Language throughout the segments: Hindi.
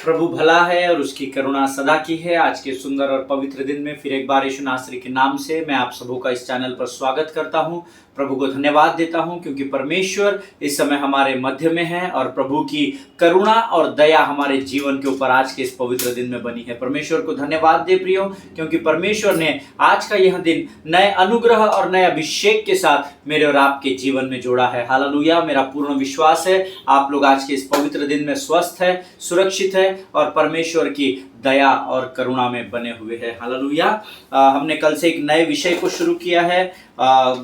प्रभु भला है और उसकी करुणा सदा की है। आज के सुंदर और पवित्र दिन में फिर एक बार यीशु नासरी के नाम से मैं आप सबों का इस चैनल पर स्वागत करता हूं। प्रभु को धन्यवाद देता हूं क्योंकि परमेश्वर इस समय हमारे मध्य में है और प्रभु की करुणा और दया हमारे जीवन के ऊपर आज के इस पवित्र दिन में बनी है। परमेश्वर को धन्यवाद दे प्रियो, क्योंकि परमेश्वर ने आज का यह दिन नए अनुग्रह और नए अभिषेक के साथ मेरे और आपके जीवन में जोड़ा है। हालेलुया। मेरा पूर्ण विश्वास है आप लोग आज के इस पवित्र दिन में स्वस्थ है, सुरक्षित है और परमेश्वर की दया और करुणा में बने हुए हैं। हालेलुया। हमने कल से एक नए विषय को शुरू किया है।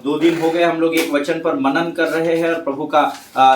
2 दिन हो गए हम लोग एक वचन पर मनन कर रहे हैं और प्रभु का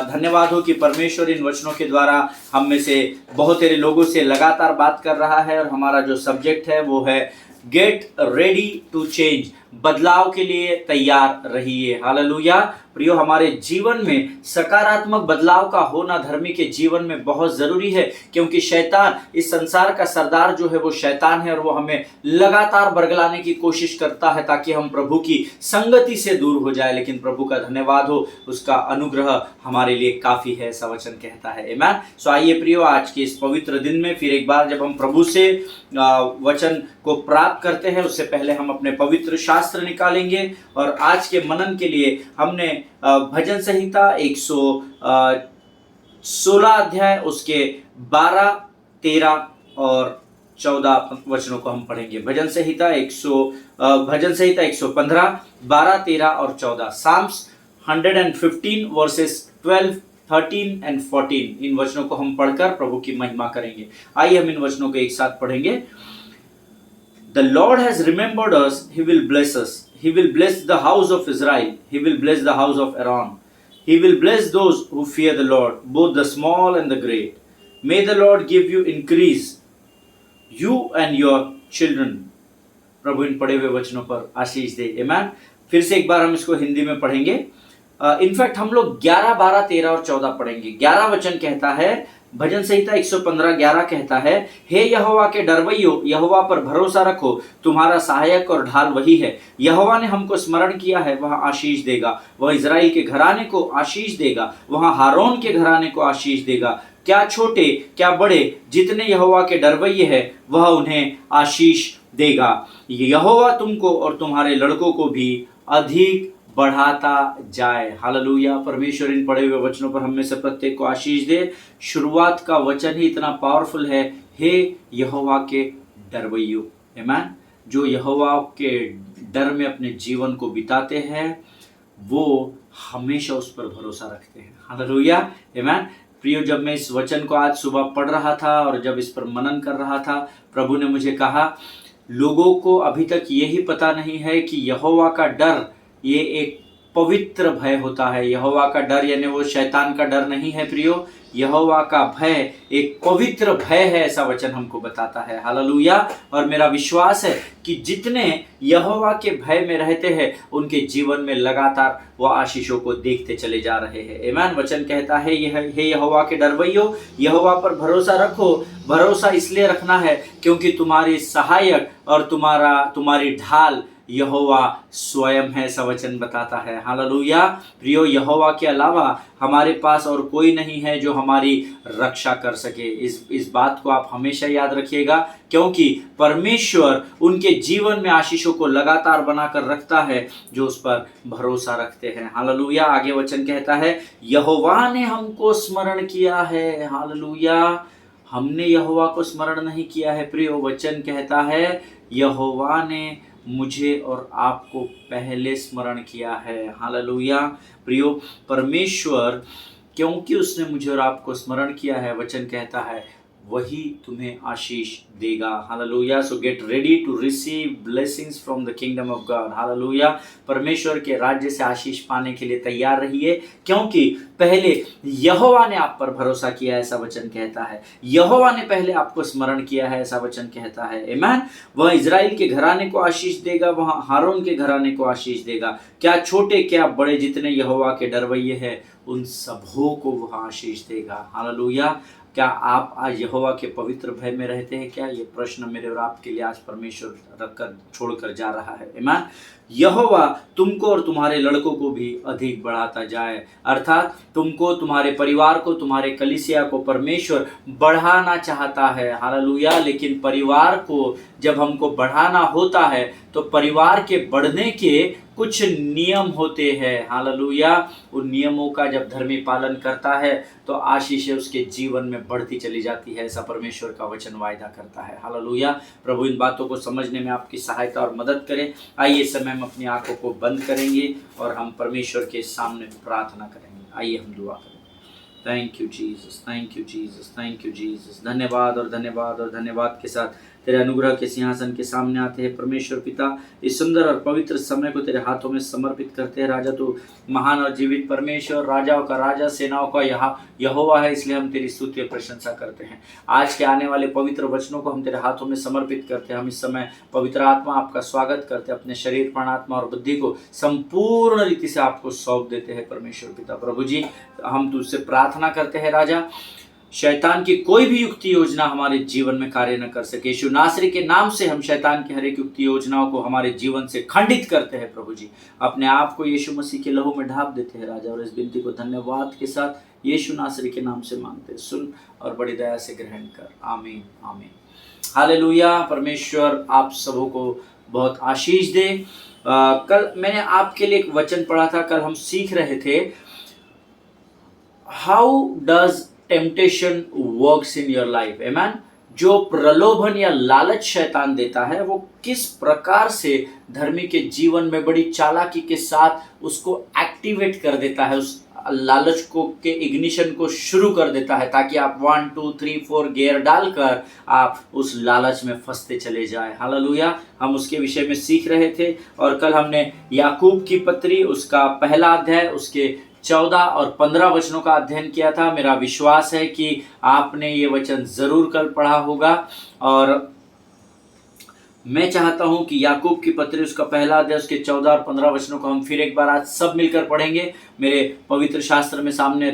धन्यवाद हो कि परमेश्वर इन वचनों के द्वारा हम में से बहुत सारे लोगों से लगातार बात कर रहा है। और हमारा जो सब्जेक्ट है वो है गेट रेडी टू चेंज, बदलाव के लिए तैयार रहिए। हालेलुया। प्रियो, हमारे जीवन में सकारात्मक बदलाव का होना धर्मी के जीवन में बहुत जरूरी है, क्योंकि शैतान, इस संसार का सरदार जो है वो शैतान है और वो हमें लगातार बरगलाने की कोशिश करता है ताकि हम प्रभु की संगति से दूर हो जाए। लेकिन प्रभु का धन्यवाद हो, उसका अनुग्रह हमारे लिए काफी है, ऐसा वचन कहता है। आमीन। सो आइए प्रियो, आज के इस पवित्र दिन में फिर एक बार जब हम प्रभु से वचन को प्राप्त करते हैं, उससे पहले हम अपने पवित्र शास्त्र निकालेंगे। और आज के मनन के लिए हमने भजन संहिता 116 अध्याय उसके 12, 13 और 14 वचनों को हम पढ़ेंगे। भजन संहिता 115, 12, 13 और 14। Sam's 115 versus 12, 13 and 14। इन वचनों को हम पढ़कर प्रभु की महिमा करेंगे। आइए हम इन वचनों को एक साथ पढ़ेंगे। The Lord has remembered us, He will bless us. He will bless the house of Israel. He will bless the house of Aaron. He will bless those who fear the Lord, both the small and the great. May the Lord give you increase, you and your children. प्रभु इन पढ़े हुए वचनों पर आशीष दे। आमीन। फिर से एक बार हम इसको हिंदी में पढ़ेंगे। इनफैक्ट हम लोग 11, 12, 13 और 14 पढ़ेंगे। 11 वचन कहता है, भजन संहिता 115, 11 कहता है, हे यहोवा के डरवैयो, यहोवा पर भरोसा रखो, तुम्हारा सहायक और ढाल वही है। यहोवा ने हमको स्मरण किया है, वह आशीष देगा। वह इजराइल के घराने को आशीष देगा, वह हारून के घराने को आशीष देगा। क्या छोटे क्या बड़े जितने यहोवा के डरवैये हैं, वह उन्हें आशीष देगा। यहोवा तुमको और तुम्हारे लड़कों को भी अधिक बढ़ाता जाए। हालेलुया। परमेश्वर इन पढ़े हुए वचनों पर हम में से प्रत्येक को आशीष दे। शुरुआत का वचन ही इतना पावरफुल है, हे यहोवा के डरवैयो। आमीन। जो यहोवा के डर में अपने जीवन को बिताते हैं वो हमेशा उस पर भरोसा रखते हैं। हालेलुया। आमीन। प्रियो, जब मैं इस वचन को आज सुबह पढ़ रहा था और जब इस पर मनन कर रहा था, प्रभु ने मुझे कहा, लोगों को अभी तक यही पता नहीं है कि यहोवा का डर ये एक पवित्र भय होता है। यहोवा का डर यानी वो शैतान का डर नहीं है प्रियो, यहोवा का भय एक पवित्र भय है, ऐसा वचन हमको बताता है। हालेलुया। और मेरा विश्वास है कि जितने यहोवा के भय में रहते हैं उनके जीवन में लगातार वो आशीषों को देखते चले जा रहे हैं। आमीन। वचन कहता है, हे यहोवा के डरवैयो, यहोवा पर भरोसा रखो। भरोसा इसलिए रखना है क्योंकि तुम्हारी सहायक और तुम्हारी ढाल यहोवा स्वयं है, ऐसा वचन बताता है। हालेलुया। प्रियो, यहोवा के अलावा हमारे पास और कोई नहीं है जो हमारी रक्षा कर सके। इस बात को आप हमेशा याद रखिएगा, क्योंकि परमेश्वर उनके जीवन में आशीषों को लगातार बनाकर रखता है जो उस पर भरोसा रखते हैं। हालेलुया। आगे वचन कहता है, यहोवा ने हमको स्मरण किया है। हालेलुया। हमने यहोवा को स्मरण नहीं किया है प्रियो। वचन कहता है, यहोवा ने मुझे और आपको पहले स्मरण किया है। हालेलुया। प्रियो, परमेश्वर क्योंकि उसने मुझे और आपको स्मरण किया है, वचन कहता है, वही तुम्हें आशीष देगा। Hallelujah. So get ready to receive blessings from the kingdom of God. Hallelujah. परमेश्वर के राज्य से आशीष पाने के लिए तैयार रहिए, क्योंकि पहले यहोवा ने आप पर भरोसा किया, ऐसा वचन कहता है। यहोवा ने पहले आपको स्मरण किया है, ऐसा वचन कहता है। आमीन। वह इजराइल के घराने को आशीष देगा, वह हारून के घराने को आशीष देगा। क्या छोटे क्या बड़े जितने यहोवा के डरवैये हैं उन सबों को वह आशीष देगा। हालेलुया। क्या आप आज यहोवा के पवित्र भय में रहते हैं क्या? ये प्रश्न मेरे और आपके लिए आज परमेश्वर रखकर छोड़कर जा रहा है। आमीन। यहोवा तुमको और तुम्हारे लड़कों को भी अधिक बढ़ाता जाए, अर्थात तुमको, तुम्हारे परिवार को, तुम्हारे कलीसिया को परमेश्वर बढ़ाना चाहता है। हालेलुया। लेकिन परिवार को जब हमको बढ़ाना होता है तो परिवार के बढ़ने के कुछ नियम होते हैं। हालेलुया। उन नियमों का जब धर्मी पालन करता है तो आशीषें उसके जीवन में बढ़ती चली जाती है, ऐसा परमेश्वर का वचन वायदा करता है। हालेलुया। प्रभु इन बातों को समझने में आपकी सहायता और मदद करें। आइए इस समय हम अपनी आंखों को बंद करेंगे और हम परमेश्वर के सामने प्रार्थना करेंगे। आइए हम दुआ करें। Thank you Jesus, thank you Jesus, thank you Jesus. धन्यवाद और धन्यवाद और धन्यवाद के साथ तेरे अनुग्रह के सिंहासन के सामने आते हैं परमेश्वर पिता। इस सुंदर और पवित्र समय को तेरे हाथों में समर्पित करते हैं। राजा तू महान और जीवित परमेश्वर, राजाओं का राजा, सेनाओं का यहोवा है, इसलिए हम तेरी स्तुति और प्रशंसा करते हैं। आज के आने वाले पवित्र वचनों को हम तेरे हाथों में समर्पित करते हैं। हम इस समय पवित्र आत्मा आपका स्वागत करते हैं, अपने शरीर, प्राण, आत्मा और बुद्धि को संपूर्ण रीति से आपको सौंप देते हैं परमेश्वर पिता। प्रभु जी, हम तुझसे प्रार्थना करते हैं राजा, शैतान की कोई भी युक्ति योजना हमारे जीवन में कार्य न कर सके। यीशु नासरी के नाम से हम शैतान की हर एक युक्ति योजनाओं को हमारे जीवन से खंडित करते हैं। प्रभु जी, अपने आप को यीशु मसीह के लहू में ढाप देते हैं राजा, और इस विनती को धन्यवाद के साथ यीशु नासरी के नाम से मांगते हैं। सुन और बड़ी दया से ग्रहण कर। आमीन, आमीन। हालेलुया। परमेश्वर आप सबों को बहुत आशीष दे। कल मैंने आपके लिए एक वचन पढ़ा था। कल हम सीख रहे थे how does temptation works in your life. आमीन। जो प्रलोभन या लालच शैतान देता है वो किस प्रकार से धर्मी के जीवन में बड़ी चालाकी के साथ उसको एक्टिवेट कर देता है, उस लालच को के इग्निशन को शुरू कर देता है, ताकि आप 1 2 3 4 गियर डालकर आप उस लालच में फंसते चले जाए। हालेलुया। हम उसके विषय में सीख रहे थे और कल हमने याकूब की पत्री उसका पहला अध्याय उसके 14 और 15 वचनों का अध्ययन किया था। मेरा विश्वास है कि आपने ये वचन जरूर कल पढ़ा होगा, और मैं चाहता हूं कि याकूब की पत्री उसका पहला अध्याय उसके 14 और 15 वचनों को हम फिर एक बार आज सब मिलकर पढ़ेंगे। मेरे पवित्र शास्त्र में सामने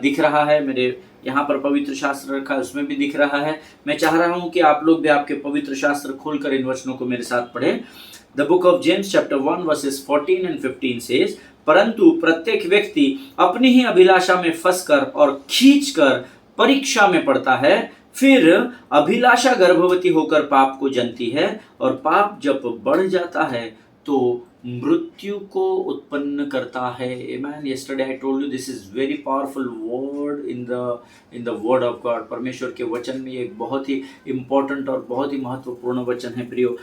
दिख रहा है, मेरे यहाँ पर पवित्र शास्त्र रखा है, उसमें भी दिख रहा है। मैं चाह रहा हूं कि आप लोग भी आपके पवित्र शास्त्र खोलकर इन वचनों को मेरे साथ पढ़ें। The book of James chapter 1 versus 14 and 15 says, परंतु प्रत्येक व्यक्ति अपनी ही अभिलाषा में फंसकर और खींचकर परीक्षा में पड़ता है। फिर अभिलाषा गर्भवती होकर पाप को जनती है, और पाप जब बढ़ जाता है तो मृत्यु को उत्पन्न करता है। Amen. Yesterday I told you this is very powerful word in the word of God. परमेश्वर के वचन में एक बहुत ही important और बहुत ही महत्वपूर्ण वचन है प्रियो।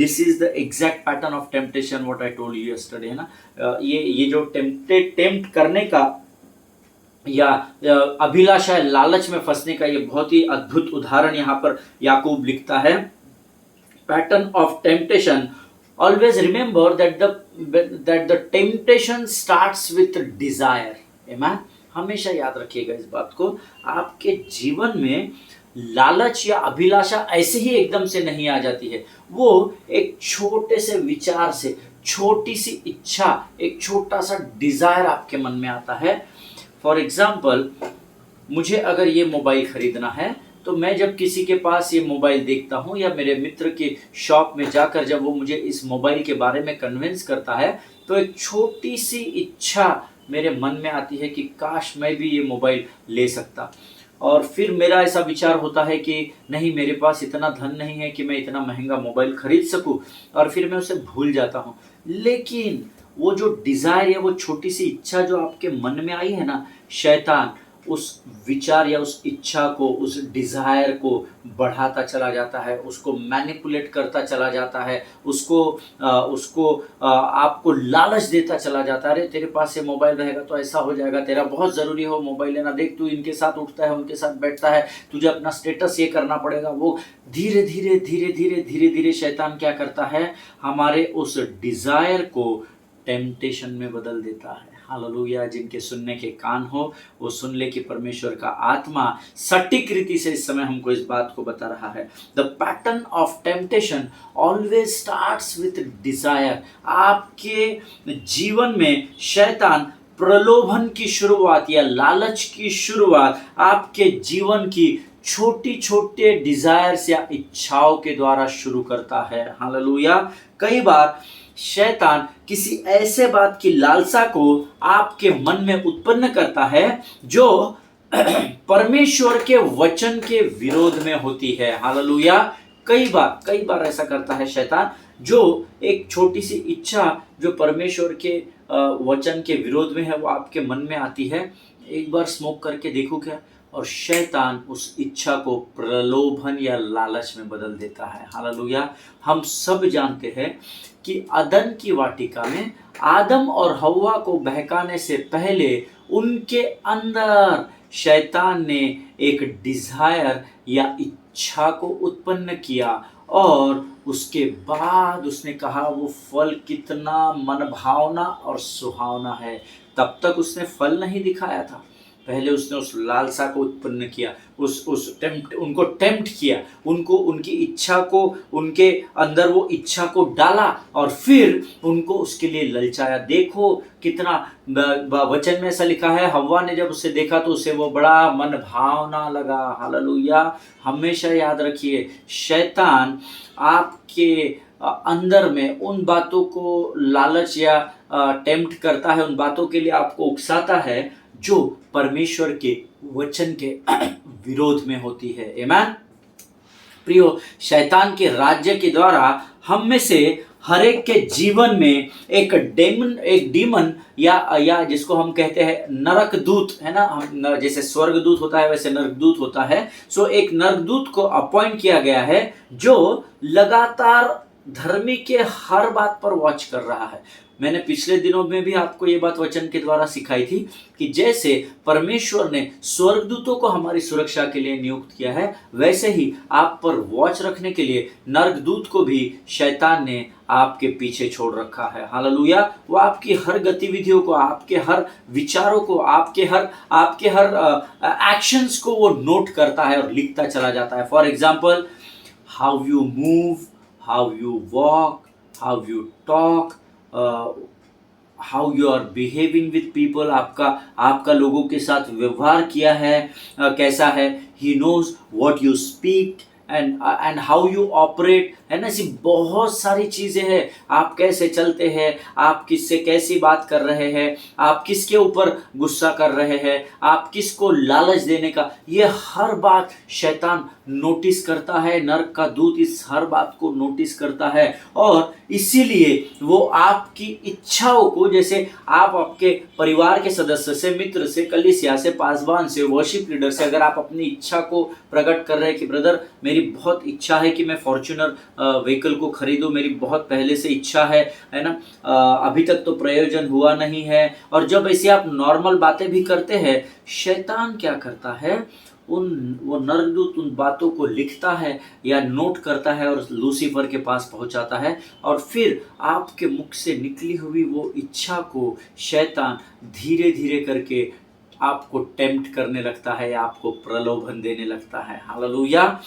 This is the exact pattern of temptation what I told you yesterday, है ना। ये जो टेम्प्ट करने का या अभिलाषा लालच में फंसने का ये बहुत ही अद्भुत उदाहरण यहाँ पर याकूब लिखता है। Pattern of temptation, always remember that the temptation starts with desire. Amen. हमेशा याद रखिएगा इस बात को। आपके जीवन में लालच या अभिलाषा ऐसे ही एकदम से नहीं आ जाती है। वो एक छोटे से विचार से, छोटी सी इच्छा, एक छोटा सा डिजायर आपके मन में आता है। फॉर एग्जाम्पल, मुझे अगर ये मोबाइल खरीदना है तो मैं जब किसी के पास ये मोबाइल देखता हूँ या मेरे मित्र की शॉप में जाकर जब वो मुझे इस मोबाइल के बारे में कन्विंस करता है तो एक छोटी सी इच्छा मेरे मन में आती है कि काश मैं भी ये मोबाइल ले सकता। और फिर मेरा ऐसा विचार होता है कि नहीं, मेरे पास इतना धन नहीं है कि मैं इतना महंगा मोबाइल खरीद सकूं, और फिर मैं उसे भूल जाता हूं। लेकिन वो जो डिज़ायर या वो छोटी सी इच्छा जो आपके मन में आई है ना, शैतान उस विचार या उस इच्छा को, उस डिज़ायर को बढ़ाता चला जाता है, उसको मैनिपुलेट करता चला जाता है, उसको आपको लालच देता चला जाता है। अरे तेरे पास ये मोबाइल रहेगा तो ऐसा हो जाएगा, तेरा बहुत ज़रूरी हो मोबाइल लेना, देख तू इनके साथ उठता है, उनके साथ बैठता है, तुझे अपना स्टेटस ये करना पड़ेगा। वो धीरे धीरे धीरे धीरे धीरे धीरे शैतान क्या करता है, हमारे उस डिज़ायर को टेम्पटेशन में बदल देता है। हालेलुया। जिनके सुनने के कान हो वो सुन ले कि परमेश्वर का आत्मा सटीक रीति से इस समय हमको इस बात को बता रहा है। The pattern of temptation always starts with desire. आपके जीवन में शैतान प्रलोभन की शुरुआत या लालच की शुरुआत आपके जीवन की छोटी छोटे डिजायर्स या इच्छाओं के द्वारा शुरू करता है। हालेलुया। कई बार शैतान किसी ऐसे बात की लालसा को आपके मन में उत्पन्न करता है जो परमेश्वर के वचन के विरोध में होती है। हालेलुया। कई बार ऐसा करता है शैतान, जो एक छोटी सी इच्छा जो परमेश्वर के वचन के विरोध में है वो आपके मन में आती है। एक बार स्मोक करके देखो क्या, और शैतान उस इच्छा को प्रलोभन या लालच में बदल देता है। हालेलुया। हम सब जानते हैं कि अदन की वाटिका में आदम और हव्वा को बहकाने से पहले उनके अंदर शैतान ने एक डिजायर या इच्छा को उत्पन्न किया, और उसके बाद उसने कहा वो फल कितना मनभावना और सुहावना है। तब तक उसने फल नहीं दिखाया था, पहले उसने उस लालसा को उत्पन्न किया, उनको टेम्प्ट किया, उनको उनकी इच्छा को, उनके अंदर वो इच्छा को डाला और फिर उनको उसके लिए ललचाया। देखो कितना वचन में ऐसा लिखा है, हव्वा ने जब उसे देखा तो उसे वो बड़ा मन भावना लगा। हालेलुया। हमेशा याद रखिए, शैतान आपके अंदर में उन बातों को लालच या टेम्प्ट करता है, उन बातों के लिए आपको उकसाता है जो परमेश्वर के वचन के विरोध में होती है। आमीन। प्रियो, शैतान के राज्य के द्वारा हम में से हर एक के जीवन में एक डीमन या जिसको हम कहते हैं नरक दूत, है ना, हम जैसे स्वर्ग दूत होता है वैसे नरक दूत होता है। सो एक नरक दूत को अपॉइंट किया गया है जो लगातार धर्मी के हर बात पर वॉच कर रहा है। मैंने पिछले दिनों में भी आपको ये बात वचन के द्वारा सिखाई थी कि जैसे परमेश्वर ने स्वर्गदूतों को हमारी सुरक्षा के लिए नियुक्त किया है, वैसे ही आप पर वॉच रखने के लिए नरकदूत को भी शैतान ने आपके पीछे छोड़ रखा है। हालेलुया। वो आपकी हर गतिविधियों को, आपके हर विचारों को, आपके हर एक्शंस को वो नोट करता है और लिखता चला जाता है। For example, how you move, how you walk, how you talk, how you are behaving with people, आपका लोगों के साथ व्यवहार किया है कैसा है। He knows what you speak and how you operate, है ना। ऐसी बहुत सारी चीज़ें हैं। आप कैसे चलते हैं, आप किससे कैसी बात कर रहे हैं, आप किसके ऊपर गुस्सा कर रहे हैं, आप किसको लालच देने का, ये हर बात शैतान नोटिस करता है। नरक का दूत इस हर बात को नोटिस करता है, और इसीलिए वो आपकी इच्छाओं को, जैसे आप आपके परिवार के सदस्य से, मित्र से, कलीसिया से, पासवान से, वर्शिप लीडर से अगर आप अपनी इच्छा को प्रकट कर रहे हैं कि ब्रदर मेरी बहुत इच्छा है कि मैं फॉर्च्यूनर व्हीकल को खरीदूं, मेरी बहुत पहले से इच्छा है ना, अभी तक तो प्रयोजन हुआ नहीं है। और जब ऐसे आप नॉर्मल बातें भी करते हैं, शैतान क्या करता है, वो नरदूत उन बातों को लिखता है या नोट करता है और लूसीफर के पास पहुंचाता है, और फिर आपके मुख से निकली हुई वो इच्छा को शैतान धीरे धीरे करके आपको टेम्प्ट करने लगता है, आपको प्रलोभन देने लगता है। हालेलुया।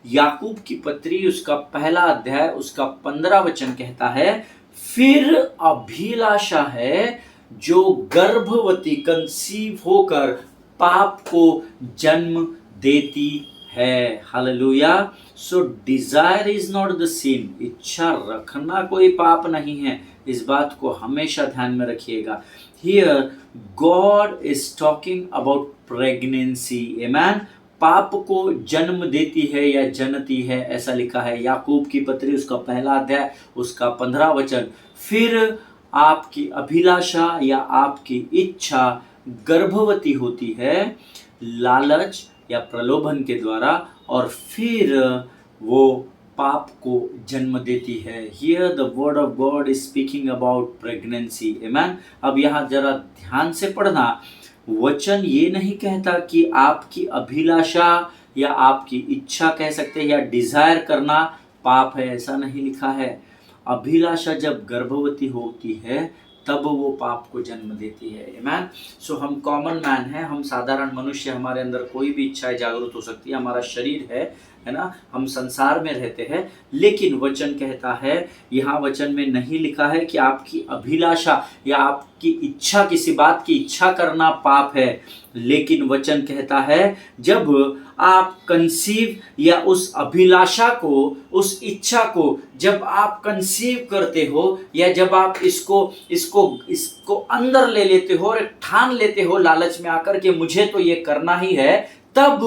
याकूब की पत्री उसका पहला अध्याय उसका 15 वचन कहता है, फिर अभिलाषा है जो गर्भवती कंसीव होकर पाप को जन्म देती है। Hallelujah. So desire is not the sin, इच्छा रखना कोई पाप नहीं है, इस बात को हमेशा ध्यान में रखिएगा। Here God is talking about pregnancy. आमीन। पाप को जन्म देती है या जनती है, ऐसा लिखा है याकूब की पत्री उसका पहला अध्याय उसका 15 वचन। फिर आपकी अभिलाषा या आपकी इच्छा गर्भवती होती है लालच या प्रलोभन के द्वारा, और फिर वो पाप को जन्म देती है। Here the word of God is speaking about pregnancy. आमीन। अब यहाँ जरा ध्यान से पढ़ना, वचन ये नहीं कहता कि आपकी अभिलाषा या आपकी इच्छा कह सकते हैं या डिजायर करना पाप है, ऐसा नहीं लिखा है। अभिलाषा जब गर्भवती होती है तब वो पाप को जन्म देती है। आमीन। सो हम कॉमन मैन हैं, हम साधारण मनुष्य, हमारे अंदर कोई भी इच्छाएं जागृत हो सकती है, हमारा शरीर है, है ना, हम संसार में रहते हैं, लेकिन वचन कहता है, यहाँ वचन में नहीं लिखा है कि आपकी अभिलाषा या आपकी इच्छा, किसी बात की इच्छा करना पाप है, लेकिन वचन कहता है जब आप कंसीव या उस अभिलाषा को, उस इच्छा को जब आप कंसीव करते हो, या जब आप इसको इसको इसको अंदर ले लेते हो और ठान लेते हो लालच में आकर के मुझे तो ये करना ही है, तब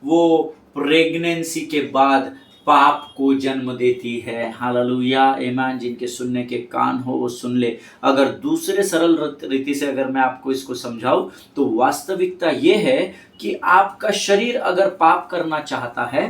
वो प्रेगनेंसी के बाद पाप को जन्म देती है। हालेलुया, आमीन। जिनके सुनने के कान हो वो सुन ले। अगर दूसरे सरल रीति से अगर मैं आपको इसको समझाऊं तो वास्तविकता ये है कि आपका शरीर अगर पाप करना चाहता है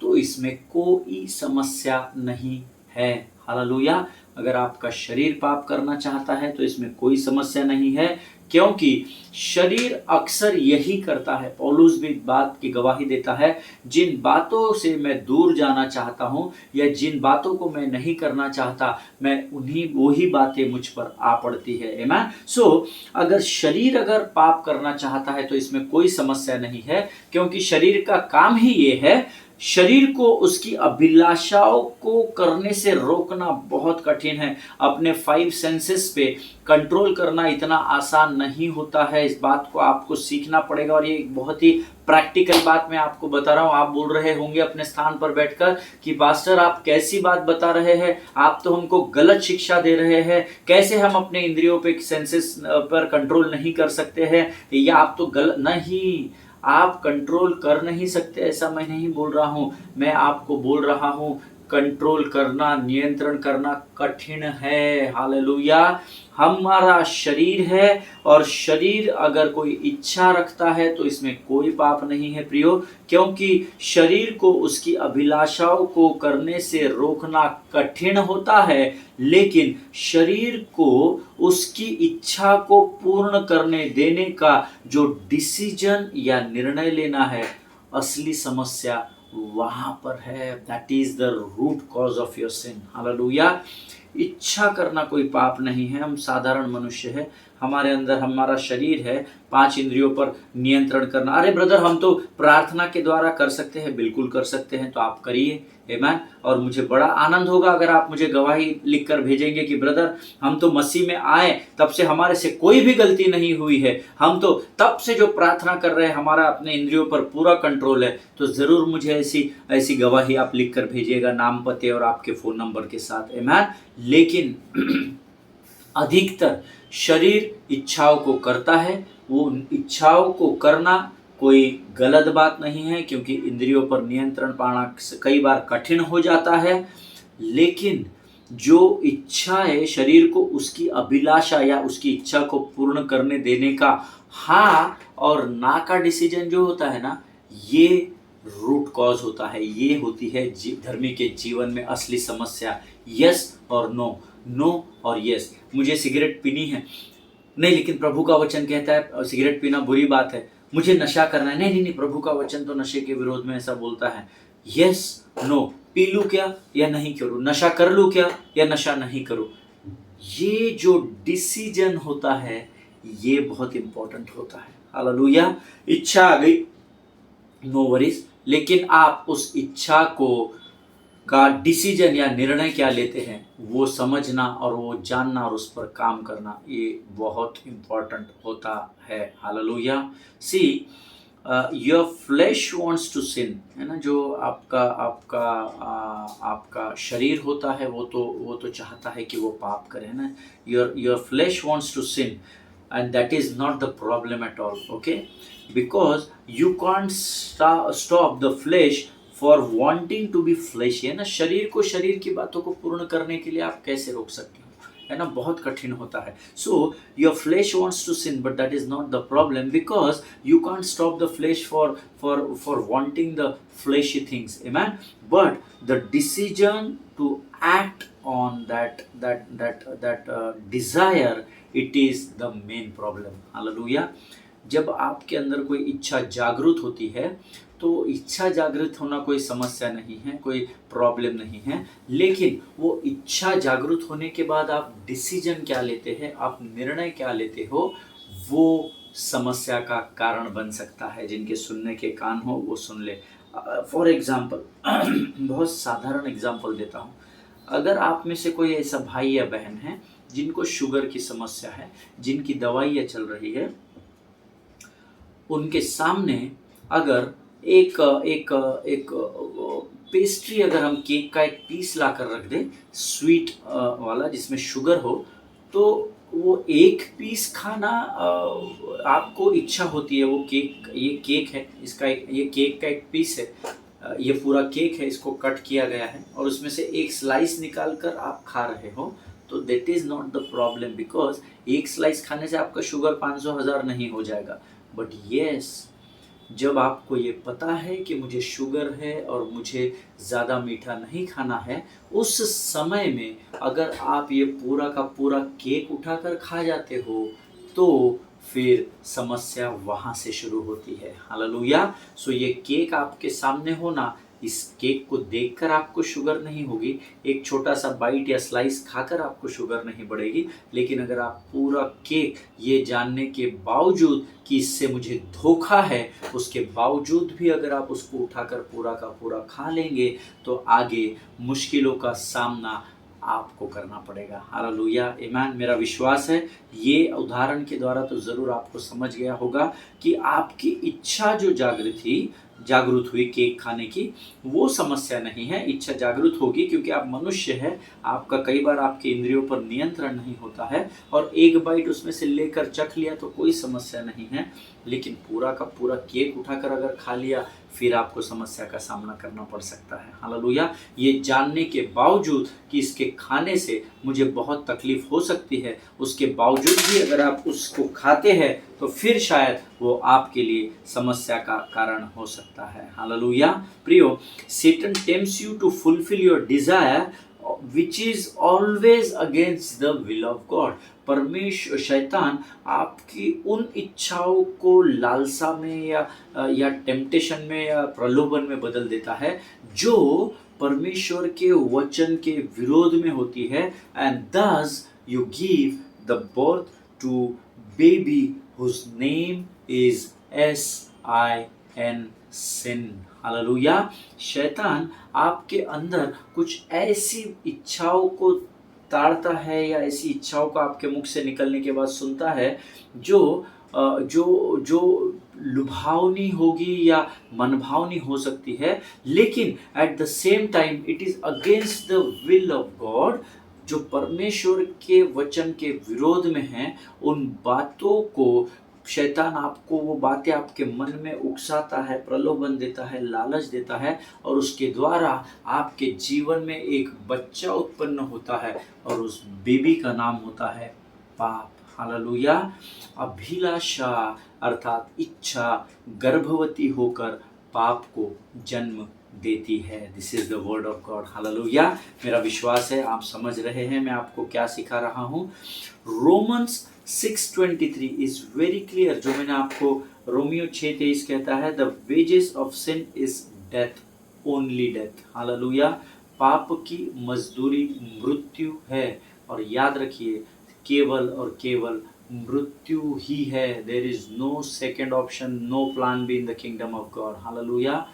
तो इसमें कोई समस्या नहीं है। हालेलुया, अगर आपका शरीर पाप करना चाहता है तो इसमें कोई समस्या नहीं है, क्योंकि शरीर अक्सर यही करता है। पौलुस भी बात की गवाही देता है, जिन बातों से मैं दूर जाना चाहता हूं या जिन बातों को मैं नहीं करना चाहता, मैं उन्हीं वही बातें मुझ पर आ पड़ती है। आमीन। सो अगर शरीर अगर पाप करना चाहता है तो इसमें कोई समस्या नहीं है, क्योंकि शरीर का काम ही ये है, शरीर को उसकी अभिलाषाओं को करने से रोकना बहुत कठिन है। अपने 5 सेंसेस पे कंट्रोल करना इतना आसान नहीं होता है। इस बात को आपको सीखना पड़ेगा, और ये एक बहुत ही प्रैक्टिकल बात मैं आपको बता रहा हूँ। आप बोल रहे होंगे अपने स्थान पर बैठकर कि पास्टर आप कैसी बात बता रहे हैं, आप तो हमको गलत शिक्षा दे रहे हैं, कैसे हम अपने इंद्रियों पे, सेंसेस पर कंट्रोल नहीं कर सकते हैं, या आप तो गलत नहीं, आप कंट्रोल कर नहीं सकते, ऐसा मैं नहीं बोल रहा हूं। मैं आपको बोल रहा हूं कंट्रोल करना, नियंत्रण करना कठिन है। हालेलुया, हमारा शरीर है, और शरीर अगर कोई इच्छा रखता है तो इसमें कोई पाप नहीं है प्रियो, क्योंकि शरीर को उसकी अभिलाषाओं को करने से रोकना कठिन होता है, लेकिन शरीर को उसकी इच्छा को पूर्ण करने देने का जो डिसीजन या निर्णय लेना है, असली समस्या वहां पर है। That is the root cause of your sin. Hallelujah, इच्छा करना कोई पाप नहीं है। हम साधारण मनुष्य है, हमारे अंदर हमारा शरीर है, 5 इंद्रियों पर नियंत्रण करना। अरे ब्रदर, हम तो प्रार्थना के द्वारा कर सकते हैं। बिल्कुल कर सकते हैं, तो आप करिए। आमीन। और मुझे बड़ा आनंद होगा अगर आप मुझे गवाही लिखकर भेजेंगे कि ब्रदर हम तो मसीह में आए तब से हमारे से कोई भी गलती नहीं हुई है, हम तो तब से जो प्रार्थना कर रहे हैं, हमारा अपने इंद्रियों पर पूरा कंट्रोल है। तो जरूर मुझे ऐसी गवाही आप लिखकर भेजिएगा, नाम, पते और आपके फोन नंबर के साथ। आमीन। लेकिन अधिकतर शरीर इच्छाओं को करता है। वो इच्छाओं को करना कोई गलत बात नहीं है, क्योंकि इंद्रियों पर नियंत्रण पाना कई बार कठिन हो जाता है। लेकिन जो इच्छा है, शरीर को उसकी अभिलाषा या उसकी इच्छा को पूर्ण करने देने का हाँ और ना का डिसीजन जो होता है ना, ये रूट कॉज होता है। ये होती है धर्मी के जीवन में असली समस्या। यस और नो, नो और यस। मुझे सिगरेट पीनी है, नहीं, लेकिन प्रभु का वचन कहता है सिगरेट पीना बुरी बात है। मुझे नशा करना है, नहीं, प्रभु का वचन तो नशे के विरोध में ऐसा बोलता है। यस, नो, पी लूं क्या या नहीं करूं, नशा कर लूं क्या या नशा नहीं करूं, ये जो डिसीजन होता है ये बहुत इंपॉर्टेंट होता है। हालेलुया, इच्छा आ गई, नो वरीज, लेकिन आप उस इच्छा का डिसीजन या निर्णय क्या लेते हैं वो समझना और वो जानना और उस पर काम करना, ये बहुत इम्पोर्टेंट होता है। Hallelujah. See your flesh wants to sin, है ना, जो आपका शरीर होता है वो तो चाहता है कि वो पाप करे, है ना। Your flesh wants to sin, and that is not the problem at all, okay, because you can't stop the flesh for wanting to be fleshy, है ना। शरीर को शरीर की बातों को पूर्ण करने के लिए आप कैसे रोक सकते हो, है ना, बहुत कठिन होता है। so your flesh wants to sin, but that is not the problem, because you can't stop the flesh for wanting the fleshy things, amen, but the decision to act on that desire, it is the main problem। Hallelujah. जब आपके अंदर कोई इच्छा जागृत होती है तो इच्छा जागृत होना कोई समस्या नहीं है, कोई प्रॉब्लम नहीं है, लेकिन वो इच्छा जागृत होने के बाद आप डिसीजन क्या लेते हैं, आप निर्णय क्या लेते हो, वो समस्या का कारण बन सकता है। जिनके सुनने के कान हो वो सुन ले। फॉर एग्जाम्पल बहुत साधारण एग्जाम्पल देता हूँ। अगर आप में से कोई ऐसा भाई या बहन है जिनको शुगर की समस्या है, जिनकी दवाइयाँ चल रही है, उनके सामने अगर एक एक एक पेस्ट्री, अगर हम केक का एक पीस ला कर रख दें स्वीट वाला जिसमें शुगर हो, तो वो एक पीस खाना आपको इच्छा होती है। वो केक, ये केक है, इसका एक, ये केक का एक पीस है, ये पूरा केक है, इसको कट किया गया है और उसमें से एक स्लाइस निकाल कर आप खा रहे हो, तो that is not the problem, because एक स्लाइस खाने से आपका शुगर 500,000 नहीं हो जाएगा। बट येस, जब आपको ये पता है कि मुझे शुगर है और मुझे ज़्यादा मीठा नहीं खाना है, उस समय में अगर आप ये पूरा का पूरा केक उठाकर खा जाते हो, तो फिर समस्या वहाँ से शुरू होती है। हालेलुया। सो ये केक आपके सामने होना, इस केक को देखकर आपको शुगर नहीं होगी, एक छोटा सा बाइट या स्लाइस खाकर आपको शुगर नहीं बढ़ेगी, लेकिन अगर आप पूरा केक ये जानने के बावजूद कि इससे मुझे धोखा है, उसके बावजूद भी अगर आप उसको उठाकर पूरा का पूरा खा लेंगे, तो आगे मुश्किलों का सामना आपको करना पड़ेगा। हालेलुया, आमीन। मेरा विश्वास है ये उदाहरण के द्वारा तो ज़रूर आपको समझ गया होगा कि आपकी इच्छा जो जागृत हुई केक खाने की, वो समस्या नहीं है। इच्छा जागृत होगी क्योंकि आप मनुष्य हैं, आपका कई बार आपके इंद्रियों पर नियंत्रण नहीं होता है, और एक बाइट उसमें से लेकर चख लिया तो कोई समस्या नहीं है, लेकिन पूरा का पूरा केक उठाकर अगर खा लिया, फिर आपको समस्या का सामना करना पड़ सकता है। हालेलुया। ये जानने के बावजूद कि इसके खाने से मुझे बहुत तकलीफ हो सकती है, उसके बावजूद भी अगर आप उसको खाते हैं, तो फिर शायद वो आपके लिए समस्या का कारण हो सकता है। हालेलुया। प्रियो, Satan tempts you to fulfill your desire which is always against the will of God. परमेश्वर, शैतान आपकी उन इच्छाओं को लालसा में या टेम्पटेशन में या प्रलोभन में बदल देता है जो परमेश्वर के वचन के विरोध में होती है, and thus you give the birth to baby whose name is sin, sin. Hallelujah. शैतान आपके अंदर कुछ ऐसी इच्छाओं को ताड़ता है या ऐसी इच्छाओं को आपके मुख से निकलने के बाद सुनता है जो जो लुभावनी होगी या मनभावनी हो सकती है, लेकिन at the same time it is against the will of God, जो परमेश्वर के वचन के विरोध में है। उन बातों को शैतान आपको, वो बातें आपके मन में उकसाता है, प्रलोभन देता है, लालच देता है, और उसके द्वारा आपके जीवन में एक बच्चा उत्पन्न होता है और उस बेबी का नाम होता है पाप। हालेलुया। अभिलाषा अर्थात इच्छा गर्भवती होकर पाप को जन्म देती है। This is the word of God. Hallelujah. मेरा विश्वास है आप समझ रहे हैं मैं आपको क्या सिखा रहा हूँ। रोमन्स 6:23 इज वेरी क्लियर, जो मैंने आपको रोमियो 6:23 कहता है, the wages of sin is death, only death. Hallelujah. पाप की मजदूरी मृत्यु है, और याद रखिए केवल और केवल मृत्यु ही है। There is no second option, no plan B in the kingdom of God. Hallelujah.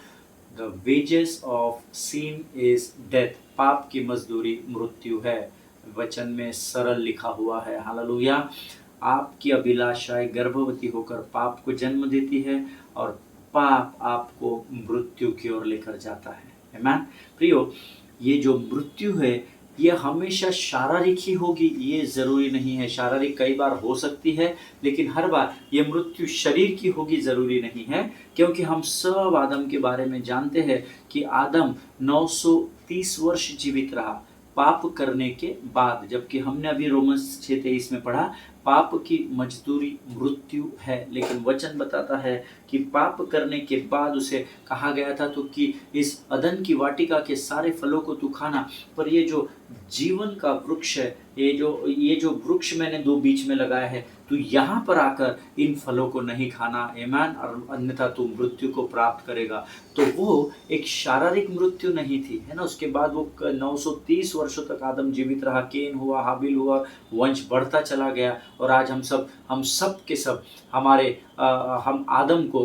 The wages of sin is death, पाप की मजदूरी मृत्यु है, वचन में सरल लिखा हुआ है। हालेलुया। आपकी अभिलाषाएं गर्भवती होकर पाप को जन्म देती है, और पाप आपको मृत्यु की ओर लेकर जाता है। आमीन। प्रियो, ये जो मृत्यु है ये हमेशा शारीरिक ही होगी ये ज़रूरी नहीं है। शारीरिक कई बार हो सकती है, लेकिन हर बार ये मृत्यु शरीर की होगी ज़रूरी नहीं है, क्योंकि हम सब आदम के बारे में जानते हैं कि आदम 930 वर्ष जीवित रहा पाप करने के बाद, जबकि हमने अभी रोमन्स 6:23 में पढ़ा पाप की मजदूरी मृत्यु है। लेकिन वचन बताता है कि पाप करने के बाद उसे कहा गया था तो कि इस अदन की वाटिका के सारे फलों को तू खाना, पर ये जो जीवन का वृक्ष है, ये जो वृक्ष मैंने दो बीच में लगाया है, तू यहाँ पर आकर इन फलों को नहीं खाना, आमीन, और अन्यथा तू मृत्यु को प्राप्त करेगा। तो वो एक शारीरिक मृत्यु नहीं थी, है ना। उसके बाद वो 930 वर्षों तक आदम जीवित रहा, केन हुआ, हाबिल हुआ, वंश बढ़ता चला गया, और आज हम सब के सब हम आदम को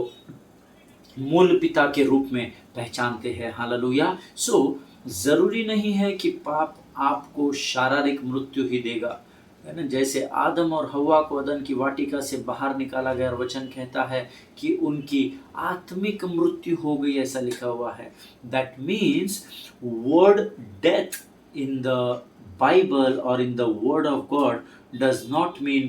मूल पिता के रूप में पहचानते हैं। हालेलुया। सो ज़रूरी नहीं है कि पाप आपको शारीरिक मृत्यु ही देगा, है ना। जैसे आदम और हव्वा को अदन की वाटिका से बाहर निकाला गया, और वचन कहता है कि उनकी आत्मिक मृत्यु हो गई, ऐसा लिखा हुआ है। That means word death in the Bible or in the Word of God does not mean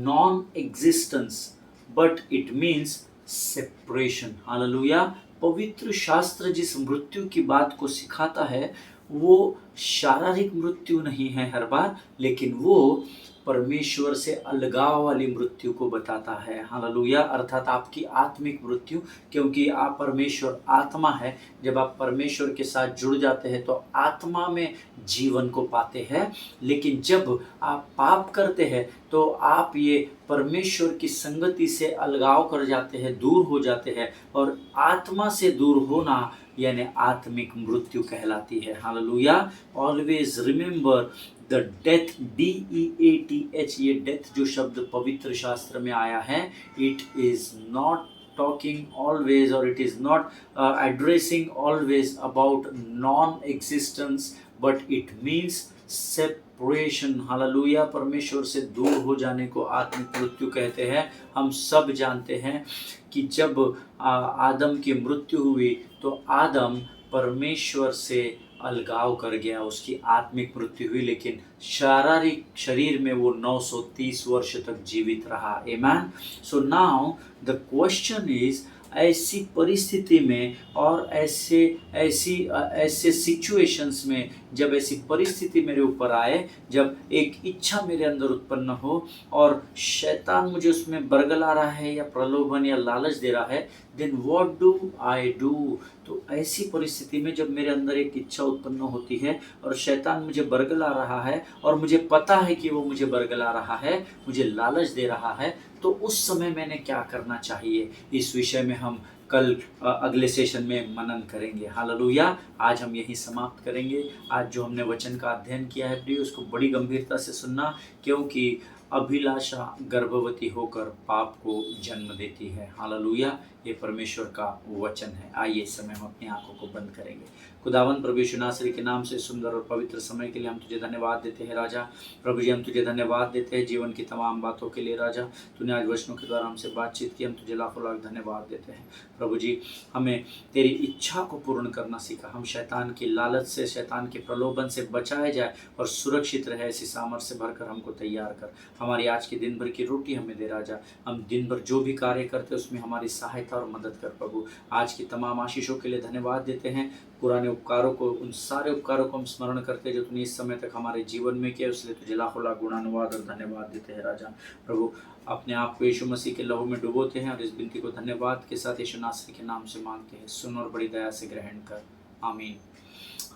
non-existence, but it means separation. Hallelujah. पवित्र शास्त्र जिस मृत्यु की बात को सिखाता है वो शारीरिक मृत्यु नहीं है हर बार, लेकिन वो परमेश्वर से अलगाव वाली मृत्यु को बताता है। हालेलुया। अर्थात आपकी आत्मिक मृत्यु, क्योंकि आप परमेश्वर आत्मा है। जब आप परमेश्वर के साथ जुड़ जाते हैं तो आत्मा में जीवन को पाते हैं, लेकिन जब आप पाप करते हैं तो आप ये परमेश्वर की संगति से अलगाव कर जाते हैं, दूर हो जाते हैं, और आत्मा से दूर होना यानी आत्मिक मृत्यु कहलाती है। Hallelujah. Always remember the death, DEATH, ये डेथ जो शब्द पवित्र शास्त्र में आया है, it is not talking always, or it is not addressing always about non-existence, but it means separation. Hallelujah. परमेश्वर से दूर हो जाने को आत्मिक मृत्यु कहते हैं। हम सब जानते हैं कि जब आदम की मृत्यु हुई तो आदम परमेश्वर से अलगाव कर गया, उसकी आत्मिक मृत्यु हुई, लेकिन शारीरिक शरीर में वो 930 वर्ष तक जीवित रहा। Amen. So now the question is, ऐसी परिस्थिति में और ऐसे सिचुएशंस में, जब ऐसी परिस्थिति मेरे ऊपर आए, जब एक इच्छा मेरे अंदर उत्पन्न हो और शैतान मुझे उसमें बरगला रहा है या प्रलोभन या लालच दे रहा है, then what do I do. तो ऐसी परिस्थिति में जब मेरे अंदर एक इच्छा उत्पन्न होती है और शैतान मुझे बरगला रहा है और मुझे पता है कि वो मुझे बरगला रहा है, मुझे लालच दे रहा है, तो उस समय मैंने क्या करना चाहिए, इस विषय में हम कल अगले सेशन में मनन करेंगे। हालेलुया। आज हम यही समाप्त करेंगे। आज जो हमने वचन का अध्ययन किया है प्रिय, उसको बड़ी गंभीरता से सुनना, क्योंकि अभिलाषा गर्भवती होकर पाप को जन्म देती है। हालेलुया। ये परमेश्वर का वचन है। आइए इस समय हम अपनी आंखों को बंद करेंगे। खुदावंद प्रभु यीशु नासरी के नाम से सुंदर और पवित्र समय के लिए हम तुझे धन्यवाद देते हैं राजा। प्रभु जी, हम तुझे धन्यवाद देते हैं जीवन की तमाम बातों के लिए राजा। तूने आज वचनों के द्वारा हमसे बातचीत की, हम तुझे लाखों लाख धन्यवाद देते हैं। प्रभु जी, हमें तेरी इच्छा को पूर्ण करना सीखा। हम शैतान की लालच से, शैतान के प्रलोभन से बचाए जाए और सुरक्षित रहे, ऐसी सामर्थ्य से भरकर हमको तैयार कर। हमारी आज के दिन भर की रोटी हमें दे राजा। हम दिन भर जो भी कार्य करते उसमें हमारी सहायता और मदद कर प्रभु। आज की तमाम आशीषों के लिए धन्यवाद देते हैं। पुराने उपकारों को, उन सारे उपकारों को हम स्मरण करते हैं जो तूने इस समय तक हमारे जीवन में किया, इसलिए तुझे लाखों लाख गुणानुवाद और धन्यवाद देते हैं राजा। प्रभु, अपने आप को यीशु मसीह के लहू में डुबोते हैं और इस विनती को धन्यवाद के साथ यीशु नासरी के नाम से मांगते हैं। सुन और बड़ी दया से ग्रहण कर। आमीन।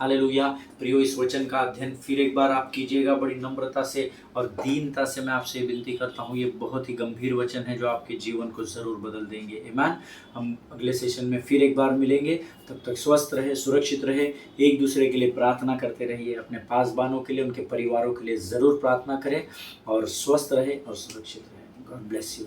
हालेलुया। प्रियो, इस वचन का अध्ययन फिर एक बार आप कीजिएगा बड़ी नम्रता से और दीनता से। मैं आपसे विनती करता हूँ, ये बहुत ही गंभीर वचन है जो आपके जीवन को ज़रूर बदल देंगे। आमीन। हम अगले सेशन में फिर एक बार मिलेंगे। तब तक स्वस्थ रहे, सुरक्षित रहे, एक दूसरे के लिए प्रार्थना करते रहिए। अपने पासबानों के लिए, उनके परिवारों के लिए ज़रूर प्रार्थना करें और स्वस्थ रहे और सुरक्षित रहे। God bless you.